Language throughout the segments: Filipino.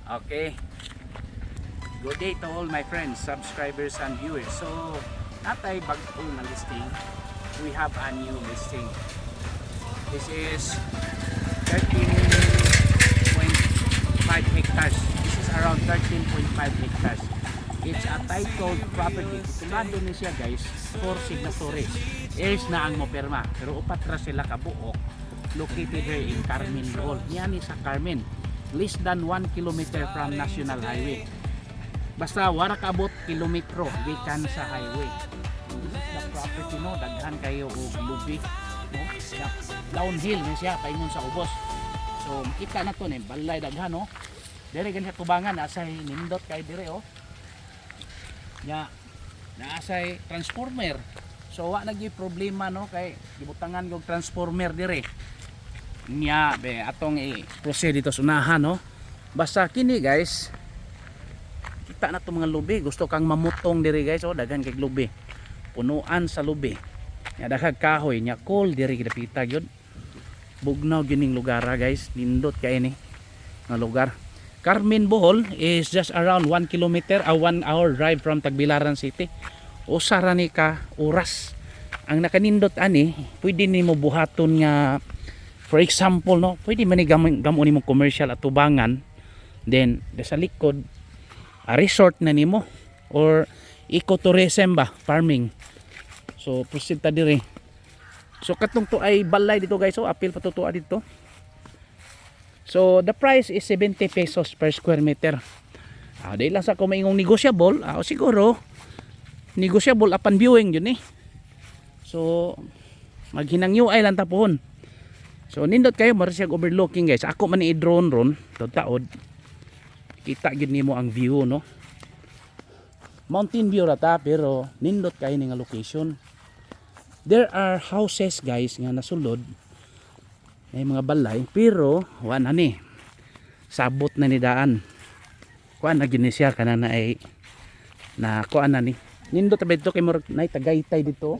Okay. Good day to all my friends, subscribers and viewers. So, natay bago na listing. We have a new listing. This is 13.5 hectares. This is around 13.5 hectares. It's a titled property. Tulado ni siya guys, for signatories. Is na ang mopirma. Pero upat ra sila kabuok. Located here in Carmen Bohol. Yan sa Carmen. Less than 1 kilometer from National Highway. Basta wala kabot kilometro gikan sa highway. This is the property, no, daghan kayo og lubi, no. Downhill ni siya paingon sa ubos. So makita na to ni balay daghan, no. Dire ganyan tubangan asay nindot kay dire, oh. Nya naasay transformer. So wa nagi problema, no, kay gibutangan og transformer dire. Nya be atong i-proceed dito sa unahan, no. Basta kini guys, kita na itong mga lubi. Gusto kang mamutong diri guys, oh, daghan kay lubi, punuan sa lubi, nya daghang kahoy, nya cool diri gidapita gyud. Bugnaw gining lugar guys, nindot kay ni nga lugar. Carmen Bohol is just around 1 kilometer, 1 hour drive from Tagbilaran City. Usa ra ni ka oras ang nakanindot ani. Pwede nimo buhaton nga, for example, no, pwede man ni gamon nimo commercial at tubangan, then sa likod a resort na nimo or ecotourism ba, farming. So proceed ta dire. So katong to ay balay dito guys, so apil patutua dito. So the price is 70 pesos per square meter. Dahil lang sa ko maingong negotiable, siguro negotiable upon viewing yun eh. So maghinangyo ay lang tapon. So nindot kayo marsiyag overlooking guys. Ako man i-drone ron taod. Kita gid nimo ang view, no. Mountain view rata pero nindot kayo ni nga location. There are houses guys nga nasulod. May mga balay pero wa na ni. Sabot na ni daan. Kuan na gini siya kanana ay na kuan na ni. Nindot ta dito kay mo nay Tagaytay dito.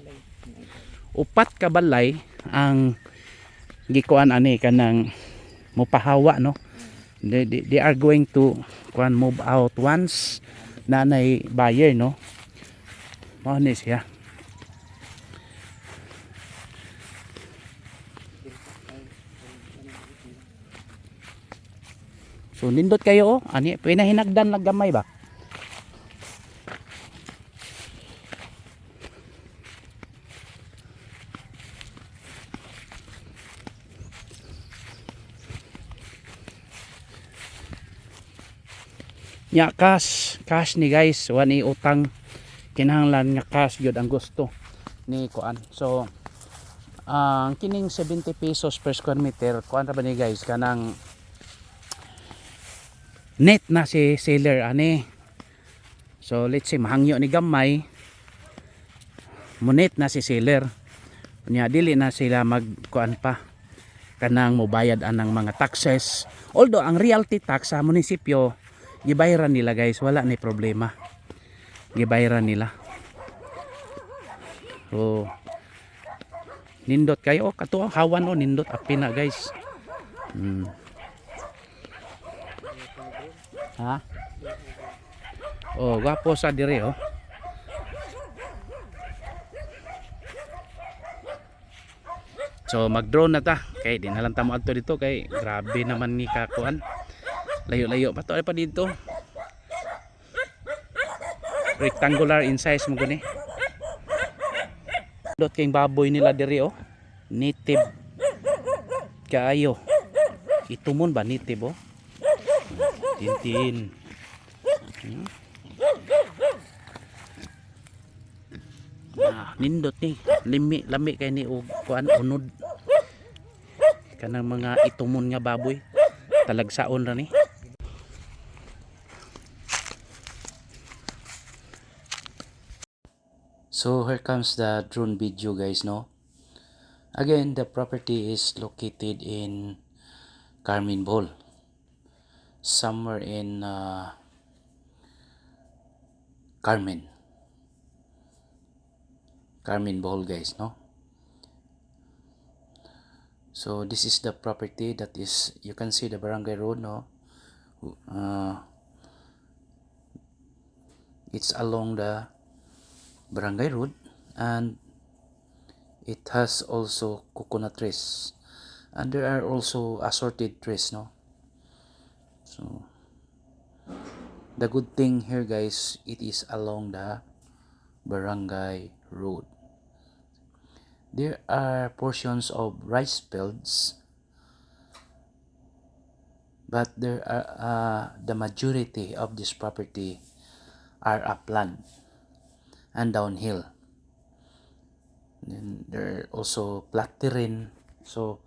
Upat ka balay ang gikuan ani kanang mopahawa, no. They are going to move out once nanay buyer, no. Mao ni siya. So nindot kayo, ani pinahinagdan lang gamay ba. Nya cash ni guys, wani utang, kinahanglan nga cash gyud ang gusto ni kuan. So ang kining 70 pesos per square meter kuan ra ba ni guys, kanang net na si seller ani. So let's say mahangyo ni gamay, monet na si seller, nya dili na sila mag kuan pa kanang mobayad anang mga taxes. Although ang realty tax sa munisipyo gibayaran nila guys, wala ni problema, gibayaran nila. So nindot kayo, kato hawan, no, nindot api na guys. Ha? Oh, gwapo sa dire, oh. So mag-drone na ta kay di na lang tamo adto dito kay grabe naman ni kakuan. Layo-layo pa to ay pa dito. Rectangular in size mo gani. Dot king baboy nila diri, oh. Native kaayo. Itumon ba native, oh. Tintin. Nindot ni lami kay ni og kuan unod. Kanang mga itumon nga baboy. Talagsaon ra ni. So here comes the drone video guys, no. Again, the property is located in Carmen Bohol, somewhere in Carmen Bohol guys, no. So this is the property that is, you can see the barangay road, no, Uh, it's along the barangay road, and it has also coconut trees, and there are also assorted trees, no? So the good thing here, guys, it is along the barangay road. There are portions of rice fields, but there are the majority of this property are upland and downhill. Then there are also flat terrain, so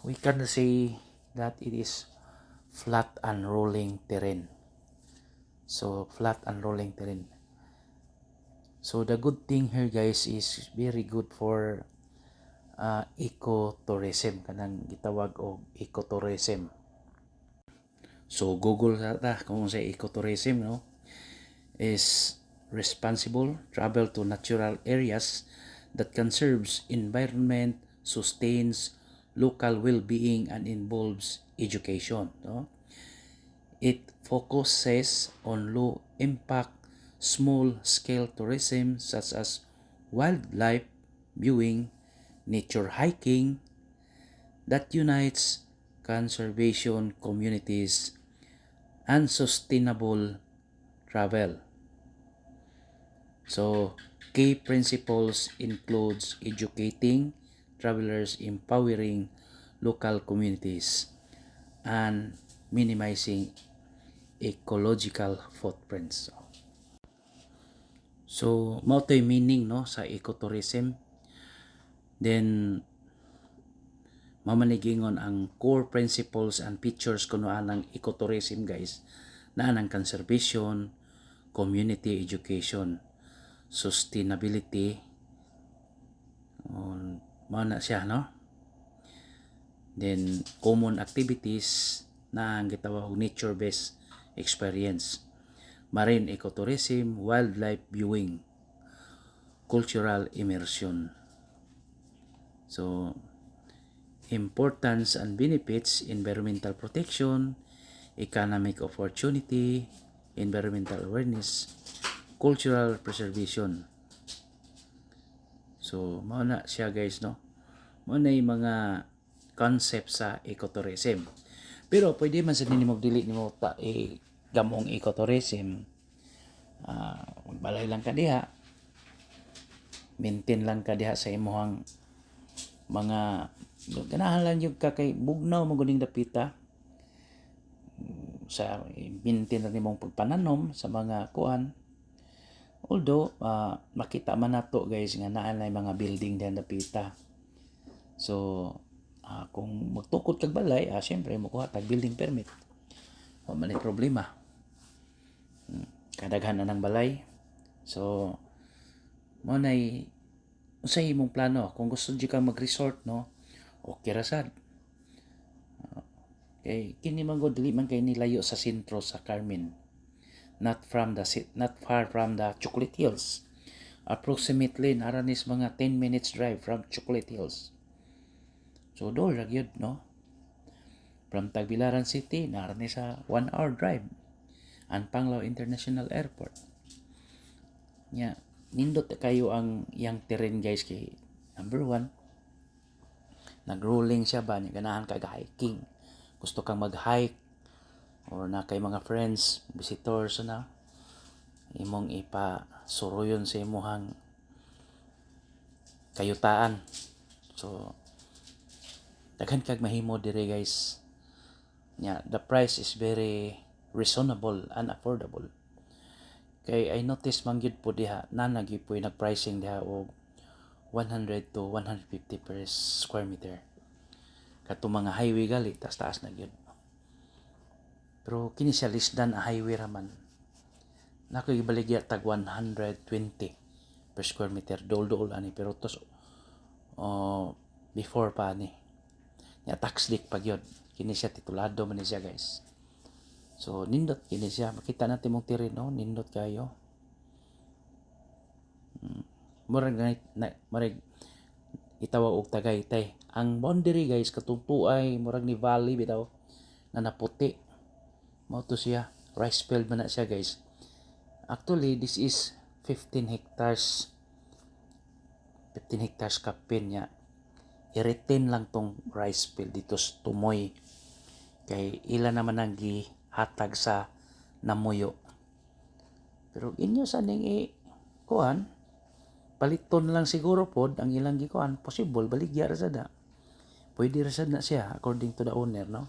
we can say that it is flat and rolling terrain. So flat and rolling terrain. So the good thing here, guys, is very good for ecotourism, kanang gitawag og ecotourism. So Google ta kung sa ecotourism, no, is responsible travel to natural areas that conserves environment, sustains local well-being, and involves education, no? It focuses on low impact, small scale tourism such as wildlife viewing, nature hiking, that unites conservation communities and sustainable travel. So, key principles includes educating travelers, empowering local communities, and minimizing ecological footprints. So, mao to'y meaning, no, sa ecotourism. Then mamanigingon ang core principles and features kuno anang ecotourism, guys, na anang conservation, community education, sustainability, mao na siya, no? Then common activities na ang gitawag nature-based experience, marine ecotourism, wildlife viewing, cultural immersion. So importance and benefits: environmental protection, economic opportunity, environmental awareness, cultural preservation. So mao na siya, guys, no? Mao na yung mga concept sa ecotourism. Pero pwede man sa nimo dili nimo gamong ecotourism. Magbalay lang ka diha, maintain lang ka diha sa imong mga ganahan lang yung kay bugnaw mo guning dapita sa maintain na nimong pagpananom sa mga kuan. Although makita man nato, guys, nga naa na mga building diyan dapita. So kung magtukod kag balay, syempre mokuha tag building permit. Wala man problema. Kadaghan na ng balay. So mo nay unsay imong plano kung gusto di ka mag-resort, no? Okay ra sad. Kay kini man gud dili man kay nilayo sa sentro sa Carmen. Not far from the Chocolate Hills. Approximately naranis mga 10 minutes drive from Chocolate Hills. So dol ra gyud, no? From Tagbilaran City narani sa 1 hour drive ang Panglao International Airport. Nya nindot kayo ang yang terrain, guys, kay number 1 nag-rolling siya ba, ganahan kag hiking, gusto kang mag-hike, or na kay mga friends, visitors na imong ipasuroyon sa imuhang kayutaan. So daghan kag mahimo dire, guys. The price is very reasonable and affordable. Kay I notice man gyud po diha na nagyupoy nag-pricing diha og 100 to 150 per square meter. Kato mga highway gali taas na gyud. Pero kini siya lisdan a highway raman. Nakibaligya tag 120 per square meter, dol ani, pero tos before pa ni. Tax dik pa gyud. Kini siya titulado man siya, guys. So nindot kini siya, makita natin mong terreno, nindot kayo. Murag itawag og Tagaytay. Ang boundary, guys, katungtuay murag ni valley bitaw na naputi. Mao to siya, rice field man na siya guys. Actually, this is 15 hectares. 15 hectares kapin niya. I-retain lang tong rice field dito sa Tumoy. Kay ila naman ang gihatag sa namuyo. Pero inyo sa ning kuan, paliton lang siguro pod ang ilang gikuan, possible baligya ra sad na. Pwede ra sad na siya according to the owner, no?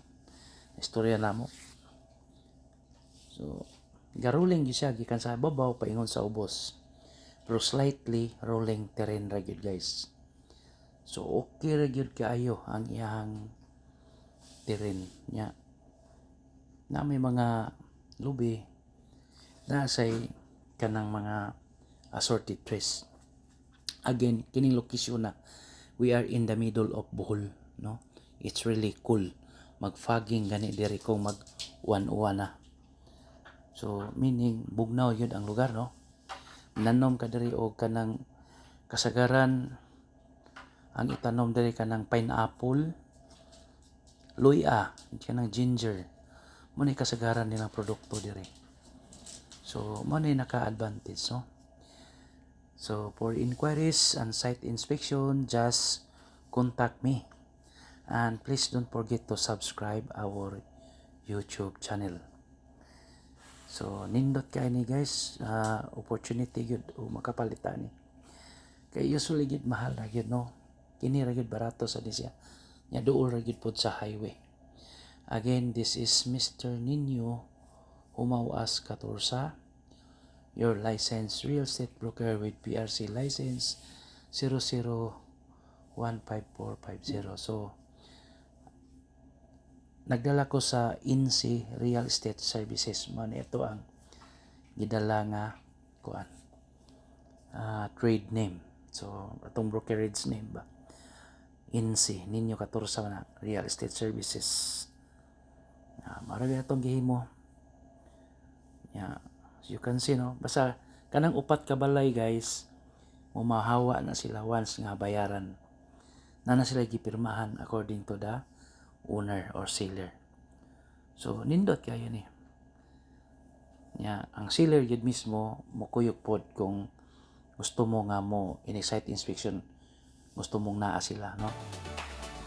Istorya namo. So, garuling gyud siya gikan sa babaw paingon sa ubos. Pero slightly rolling terrain ra gyud guys. So okay ra gyud kaayo ang iyang terrain nya. Na may mga lubi na say kanang mga assorted trees. Again, kining location na we are in the middle of Bohol, no? It's really cool. Mag-fogging gani diri kung mag-uwan-uwan na. So meaning bugnaw yun ang lugar, no? Nanom ka diri og kanang kasagaran ang itanom diri kanang pineapple, luya, kanang ginger. Mo ni kasagaran nilang produkto diri. So mo ni naka-advantage, no? So for inquiries and site inspection, just contact me. And please don't forget to subscribe our YouTube channel. So nindot kay ni guys, opportunity gyud o makapalita ni. Kay usually gyud mahal ra gyud, no. Kini ra gyud barato sa disya. Nya duol ra gyud pod sa highway. Again, this is Mr. Nino Humawas Catorsa, your licensed real estate broker with PRC license 00154550. So nagdala ko sa INSI Real Estate Services man. Ito ang gidala nga kuan, trade name. So atong brokerage name ba, INSI Nino Catorsa na Real Estate Services. Marami atong gihimo. So you can see, no, basta kanang upat ka balay guys, mumahawa na sila once nga bayaran na sila gipirmahan according to the owner or seller. So nindot kayo ni. Ang seller yun mismo mukuyog pod kung gusto mo nga mo in site inspection, gusto mong naa sila, no?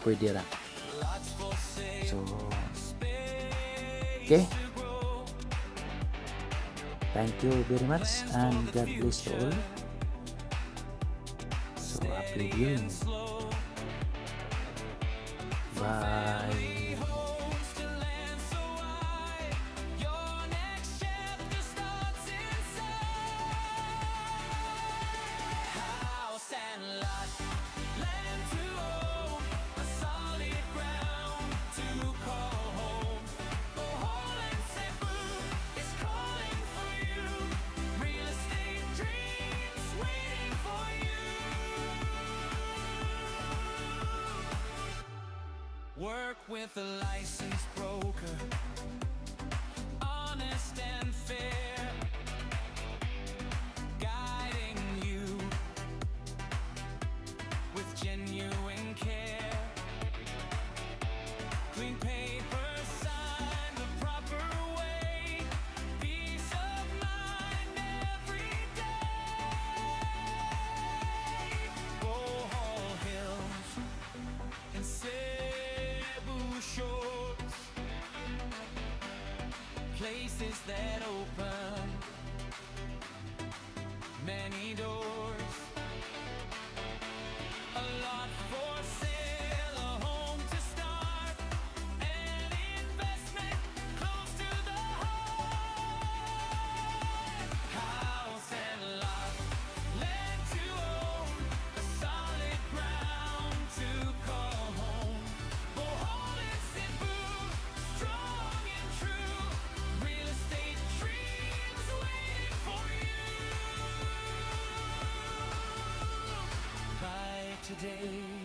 Pwede ra. So okay. Thank you very much and God bless you all. So happy viewing. Bye. Work with a licensed broker, honest and fair, guiding you with genuine care. Clean paper signed the proper way, peace of mind every day. Bohol Hills and shores, places that open many doors, a lot for sale, a home to start, an investment close to the heart. House and lot, land to own, a solid ground to call home. Bohol and Cebu, strong and true, real estate dreams waiting for you. Buy today.